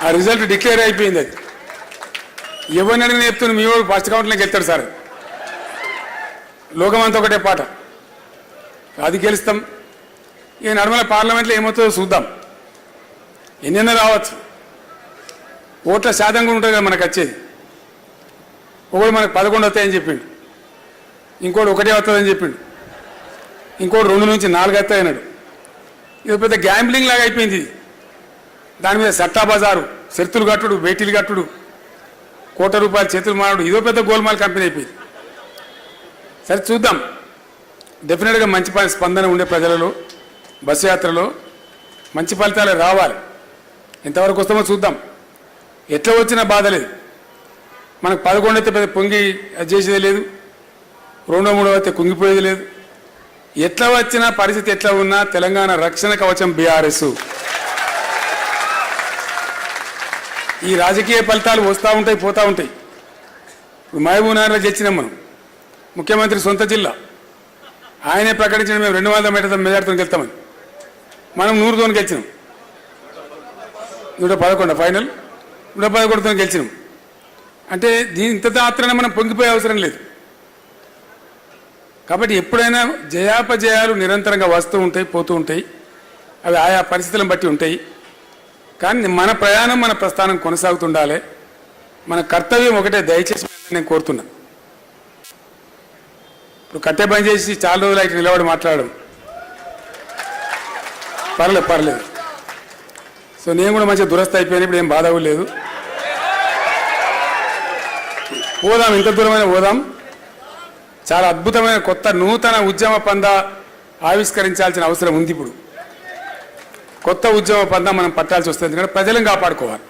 ఆ result declare అయిపోయింది. అది ఎవరిని అడిగిన చెప్తున్నా మీ వాడు ఫస్ట్ కౌంట్లోకి వెళ్తాడు సార్. లోకమంతా ఒకటే పాట, అది గెలుస్తాం. ఇక నడమల పార్లమెంట్లో ఏమవుతుందో చూద్దాం. ఎన్నైనా రావచ్చు, ఓట్ల శాతం కూడా ఉంటుంది కదా మనకు వచ్చేది. ఒకడు మనకు 11 వస్తాయని చెప్పిండు, ఇంకోటి 1 వస్తుందని చెప్పిండు, ఇంకోటి 2 నుంచి 4 వస్తాయి అన్నాడు. ఇది పెద్ద గ్యాంబ్లింగ్ లాగా అయిపోయింది. దాని మీద సట్టా బజారు, షరతులు కట్టుడు, బేటీలు కట్టుడు, ₹1,00,00,000 చేతులు మారుడు, ఇదో పెద్ద గోల్మాల్ కంపెనీ అయిపోయింది. సరే చూద్దాం. డెఫినెట్గా మంచి స్పందన ఉండే ప్రజలలో, బస్సు యాత్రలో మంచి ఫలితాలు రావాలి. ఎంతవరకు వస్తామో చూద్దాం. ఎట్లా వచ్చినా బాధ లేదు. మనకు 11 అయితే పెద్ద పొంగి చేసేది లేదు, 2, 3 అయితే కుంగిపోయేది లేదు. ఎట్లా వచ్చినా పరిస్థితి ఎట్లా ఉన్నా తెలంగాణ రక్షణ కవచం బీఆర్ఎస్. ఈ రాజకీయ ఫలితాలు వస్తూ ఉంటాయి, పోతూ ఉంటాయి. ఇప్పుడు మహబూబ్ నగర్లో గెలిచినాం మనం, ముఖ్యమంత్రి సొంత జిల్లా. ఆయనే ప్రకటించిన మేము 200 మీటర్ల మెజార్టీతో గెలుస్తామని. మనం 100తో గెలిచినాం, 111 ఫైనల్, 111తో గెలిచినాం. అంటే ఇంత మాత్రాన మనం పొంగిపోయే అవసరం లేదు. కాబట్టి ఎప్పుడైనా జయాపజయాలు నిరంతరంగా వస్తూ ఉంటాయి, పోతూ ఉంటాయి. అవి ఆయా పరిస్థితులను బట్టి ఉంటాయి. కానీ మన ప్రయాణం, మన ప్రస్థానం కొనసాగుతుండాలి. మన కర్తవ్యం ఒకటే, దయచేసి నేను కోరుతున్నా. ఇప్పుడు కట్టె బంద్ చేసి చాలా రోజులు అయితే నిలబడి మాట్లాడడం పర్లేదు. సో నేను కూడా మంచిగా దురస్థ అయిపోయాను. ఇప్పుడు ఏం బాధ లేదు. పోదాం, ఇంత దూరమైన పోదాం. చాలా అద్భుతమైన కొత్త నూతన ఉద్యమ పందా ఆవిష్కరించాల్సిన అవసరం ఉంది. ఇప్పుడు కొత్త ఉద్యమ పందా మనం పట్టాల్సి వస్తుంది. ఎందుకంటే ప్రజలను కాపాడుకోవాలి.